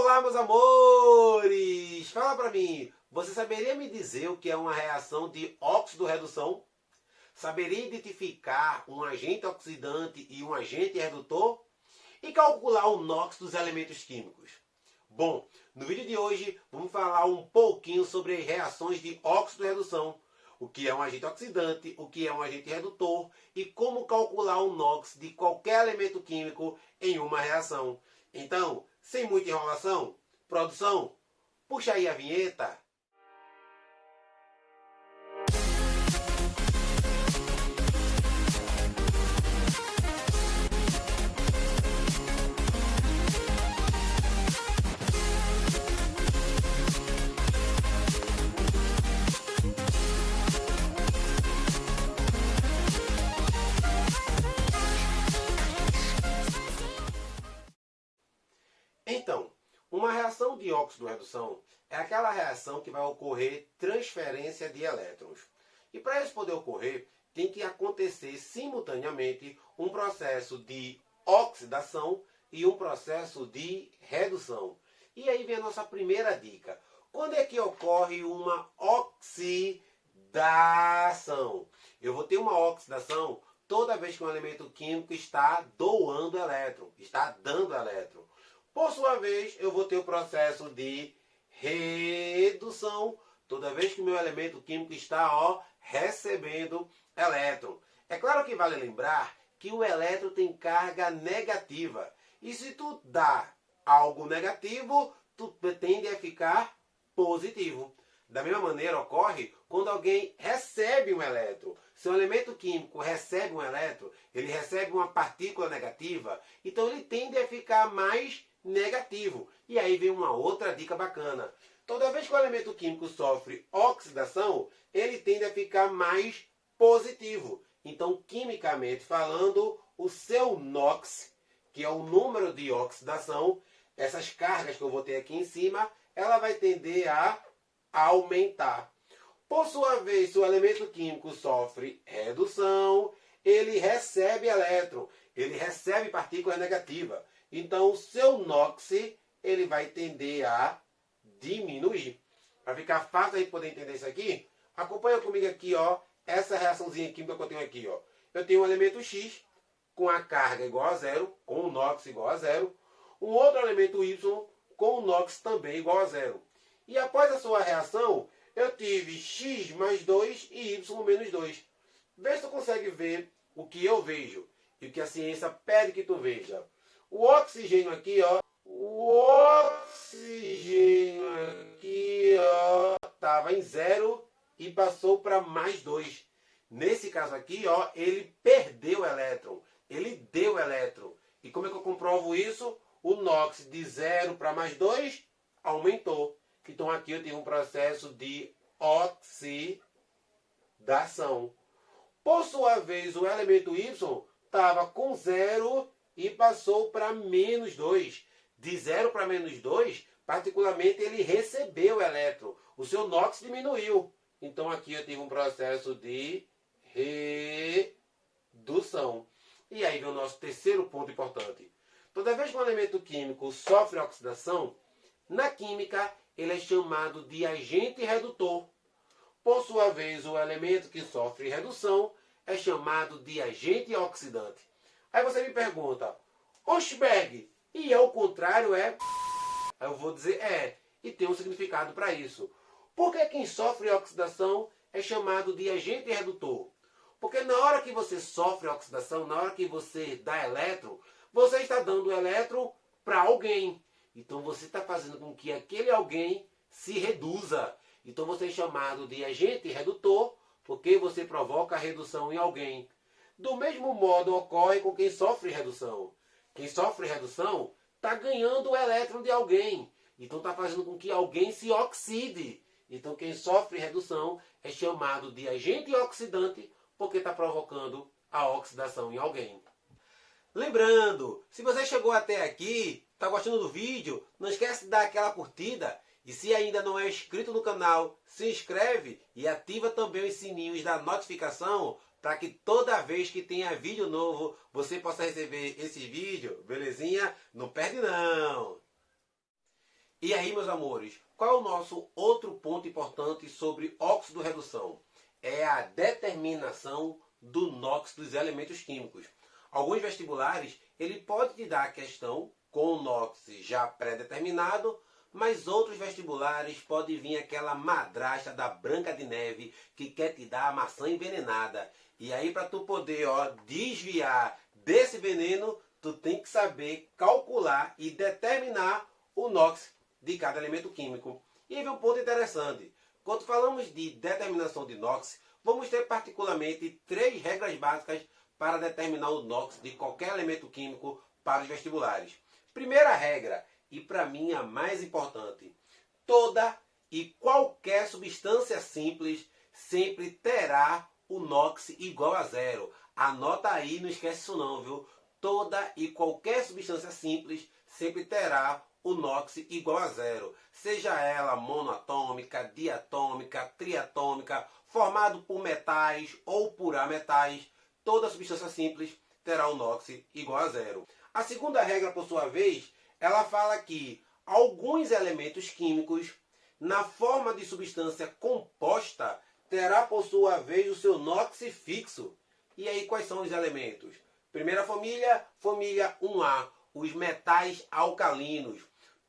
Olá, meus amores! Fala pra mim, você saberia me dizer o que é uma reação de óxido-redução? Saberia identificar um agente oxidante e um agente redutor? E calcular o NOx dos elementos químicos? Bom, no vídeo de hoje vamos falar um pouquinho sobre reações de óxido-redução, o que é um agente oxidante, o que é um agente redutor e como calcular o NOx de qualquer elemento químico em uma reação. Então, sem muita enrolação, produção, puxa aí a vinheta. Então, uma reação de óxido-redução é aquela reação que vai ocorrer transferência de elétrons. E para isso poder ocorrer, tem que acontecer simultaneamente um processo de oxidação e um processo de redução. E aí vem a nossa primeira dica. Quando é que ocorre uma oxidação? Eu vou ter uma oxidação toda vez que um elemento químico está doando elétron, está dando elétron. Por sua vez, eu vou ter o processo de redução toda vez que o meu elemento químico está recebendo elétron. É claro que vale lembrar que o elétron tem carga negativa. E se tu dá algo negativo, tu tende a ficar positivo. Da mesma maneira ocorre quando alguém recebe um elétron. Se um elemento químico recebe um elétron, ele recebe uma partícula negativa, então ele tende a ficar mais negativo. E aí vem uma outra dica bacana. Toda vez que o elemento químico sofre oxidação, ele tende a ficar mais positivo. Então, quimicamente falando, o seu NOx, que é o número de oxidação, essas cargas que eu vou ter aqui em cima, ela vai tender a aumentar. Por sua vez, se o elemento químico sofre redução, ele recebe elétron, ele recebe partícula negativa. Então, o seu NOx ele vai tender a diminuir. Para ficar fácil a gente poder entender isso aqui, acompanha comigo aqui, essa reaçãozinha química que eu tenho aqui. Eu tenho um elemento X com a carga igual a zero, com o NOx igual a zero. Um outro elemento Y com o NOx também igual a zero. E após a sua reação, eu tive X mais 2 e Y menos 2. Vê se tu consegue ver o que eu vejo e o que a ciência pede que tu veja. O oxigênio aqui, estava em zero e passou para mais 2. Nesse caso aqui, ele perdeu elétron, ele deu elétron. E como é que eu comprovo isso? O NOx de 0 para mais 2 aumentou. Então aqui eu tenho um processo de oxidação. Por sua vez, o elemento Y estava com 0 e passou para menos 2. De 0 para menos 2, particularmente, ele recebeu elétron. O seu NOx diminuiu. Então aqui eu tive um processo de redução. E aí vem o nosso terceiro ponto importante. Toda vez que um elemento químico sofre oxidação, na química ele é chamado de agente redutor. Por sua vez, o elemento que sofre redução é chamado de agente oxidante. Aí você me pergunta, Oxberg, e ao contrário é? Aí eu vou dizer e tem um significado para isso. Porque quem sofre oxidação é chamado de agente redutor? Porque na hora que você sofre oxidação, na hora que você dá elétron, você está dando elétron para alguém. Então você está fazendo com que aquele alguém se reduza. Então você é chamado de agente redutor, porque você provoca a redução em alguém. Do mesmo modo ocorre com quem sofre redução. Quem sofre redução está ganhando o elétron de alguém. Então está fazendo com que alguém se oxide. Então quem sofre redução é chamado de agente oxidante, porque está provocando a oxidação em alguém. Lembrando, se você chegou até aqui, está gostando do vídeo, não esquece de dar aquela curtida. E se ainda não é inscrito no canal, se inscreve e ativa também os sininhos da notificação para que toda vez que tenha vídeo novo, você possa receber esse vídeo, belezinha? Não perde não! E aí, meus amores, qual é o nosso outro ponto importante sobre óxido-redução? É a determinação do NOx dos elementos químicos. Alguns vestibulares, ele pode te dar a questão com o NOx já pré-determinado, mas outros vestibulares pode vir aquela madrasta da Branca de Neve que quer te dar a maçã envenenada. E aí, para tu poder desviar desse veneno, tu tem que saber calcular e determinar o NOx de cada elemento químico. E aí vem um ponto interessante. Quando falamos de determinação de NOx, vamos ter particularmente 3 regras básicas para determinar o NOx de qualquer elemento químico para os vestibulares. Primeira regra, e para mim a mais importante: toda e qualquer substância simples sempre terá o NOx igual a zero. Anota aí, não esquece isso não, viu? Toda e qualquer substância simples sempre terá o NOx igual a zero. Seja ela monoatômica, diatômica, triatômica, formado por metais ou por ametais, toda substância simples terá o NOx igual a zero. A segunda regra, por sua vez, ela fala que alguns elementos químicos, na forma de substância composta, terá por sua vez o seu NOx fixo. E aí quais são os elementos? Primeira família, família 1A, os metais alcalinos.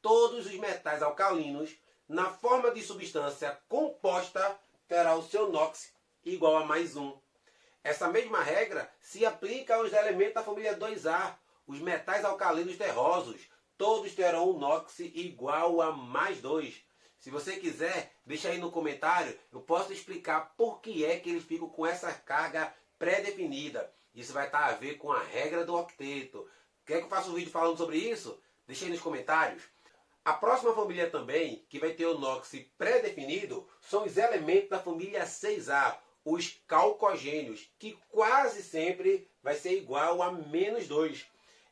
Todos os metais alcalinos, na forma de substância composta, terá o seu NOx igual a mais 1. Essa mesma regra se aplica aos elementos da família 2A, os metais alcalinos terrosos. Todos terão o NOx igual a mais 2. Se você quiser, deixa aí no comentário, eu posso explicar por que é que eles ficam com essa carga pré-definida. Isso vai estar a ver com a regra do octeto. Quer que eu faça um vídeo falando sobre isso? Deixa aí nos comentários. A próxima família também, que vai ter o NOx pré-definido, são os elementos da família 6A, os calcogênios, que quase sempre vai ser igual a menos 2.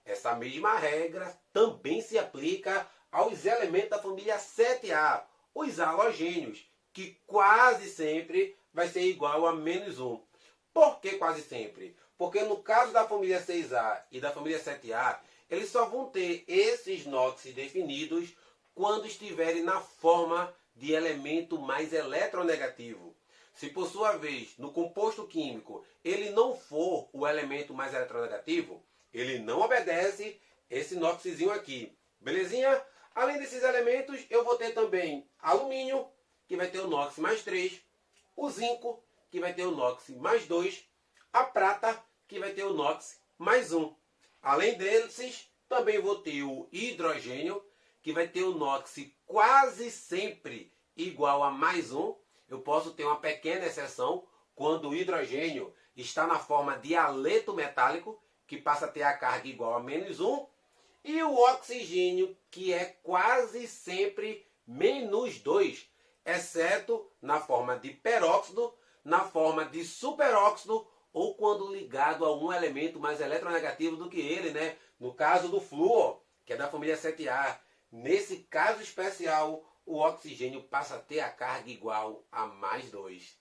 Essa mesma regra também se aplica aos elementos da família 7A, os halogênios, que quase sempre vai ser igual a menos 1. Por que quase sempre? Porque no caso da família 6A e da família 7A, eles só vão ter esses NOx definidos quando estiverem na forma de elemento mais eletronegativo. Se por sua vez, no composto químico, ele não for o elemento mais eletronegativo, ele não obedece esse NOxzinho aqui. Belezinha? Além desses elementos, eu vou ter também alumínio, que vai ter o NOx mais 3, o zinco, que vai ter o NOx mais 2, a prata, que vai ter o NOx mais 1. Além desses, também vou ter o hidrogênio, que vai ter o NOx quase sempre igual a mais 1. Eu posso ter uma pequena exceção quando o hidrogênio está na forma de haleto metálico, que passa a ter a carga igual a menos 1. E o oxigênio, que é quase sempre menos 2, exceto na forma de peróxido, na forma de superóxido ou quando ligado a um elemento mais eletronegativo do que ele, né? No caso do flúor, que é da família 7A. Nesse caso especial, o oxigênio passa a ter a carga igual a mais 2.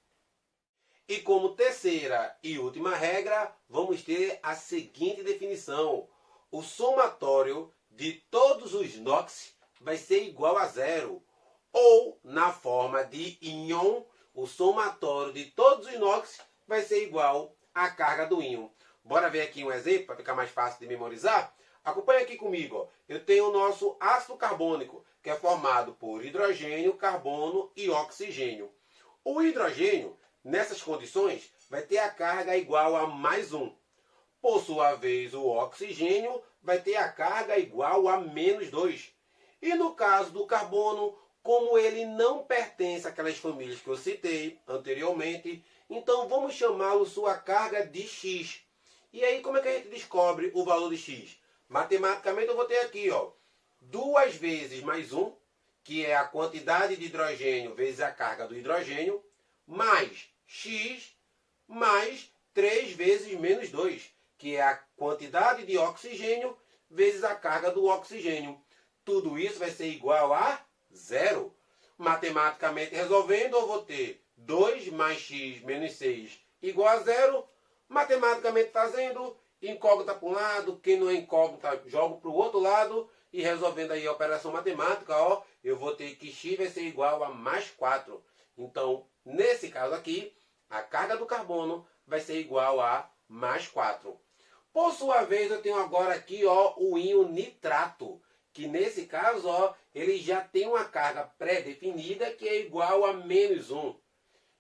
E como terceira e última regra, vamos ter a seguinte definição: o somatório de todos os NOx vai ser igual a zero. Ou, na forma de íon, o somatório de todos os NOx vai ser igual à carga do íon. Bora ver aqui um exemplo para ficar mais fácil de memorizar? Acompanha aqui comigo. Ó. Eu tenho o nosso ácido carbônico, que é formado por hidrogênio, carbono e oxigênio. O hidrogênio, nessas condições, vai ter a carga igual a mais 1. Por sua vez, o oxigênio vai ter a carga igual a menos 2. E no caso do carbono, como ele não pertence àquelas famílias que eu citei anteriormente, então vamos chamá-lo sua carga de X. E aí como é que a gente descobre o valor de X? Matematicamente eu vou ter aqui, ó, 2 vezes mais 1, que é a quantidade de hidrogênio vezes a carga do hidrogênio, mais X, mais 3 vezes menos 2, que é a quantidade de oxigênio vezes a carga do oxigênio. Tudo isso vai ser igual a 0. Matematicamente resolvendo, eu vou ter 2 mais x menos 6 igual a 0. Matematicamente fazendo, incógnita para um lado, quem não é incógnita, jogo para o outro lado. E resolvendo aí a operação matemática, ó, eu vou ter que x vai ser igual a mais 4. Então, nesse caso aqui, a carga do carbono vai ser igual a mais 4. Por sua vez, eu tenho agora aqui, ó, o íon nitrato, que nesse caso, ó, ele já tem uma carga pré-definida que é igual a menos 1.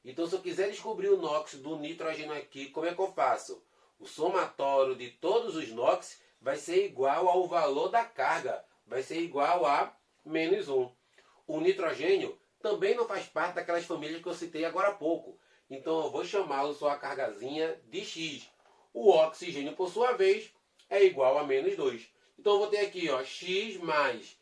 Então, se eu quiser descobrir o NOx do nitrogênio aqui, como é que eu faço? O somatório de todos os NOx vai ser igual ao valor da carga, vai ser igual a menos 1. O nitrogênio também não faz parte daquelas famílias que eu citei agora há pouco. Então, eu vou chamá-lo só a cargazinha de X. O oxigênio, por sua vez, é igual a menos 2. Então, eu vou ter aqui, ó, X mais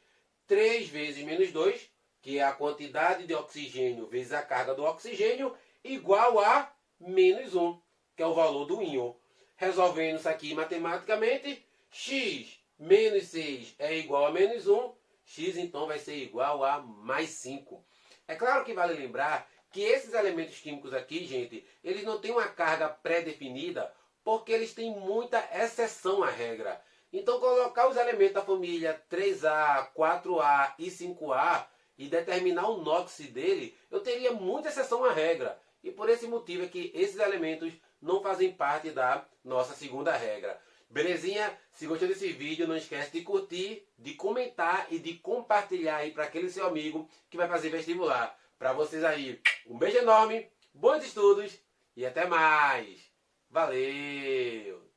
3 vezes menos 2, que é a quantidade de oxigênio vezes a carga do oxigênio, igual a menos 1, que é o valor do íon. Resolvendo isso aqui matematicamente, x menos 6 é igual a menos 1, x então vai ser igual a mais 5. É claro que vale lembrar que esses elementos químicos aqui, gente, eles não têm uma carga pré-definida, porque eles têm muita exceção à regra. Então, colocar os elementos da família 3A, 4A e 5A e determinar o NOx dele, eu teria muita exceção à regra. E por esse motivo é que esses elementos não fazem parte da nossa segunda regra. Belezinha? Se gostou desse vídeo, não esquece de curtir, de comentar e de compartilhar aí para aquele seu amigo que vai fazer vestibular. Para vocês aí, um beijo enorme, bons estudos e até mais. Valeu!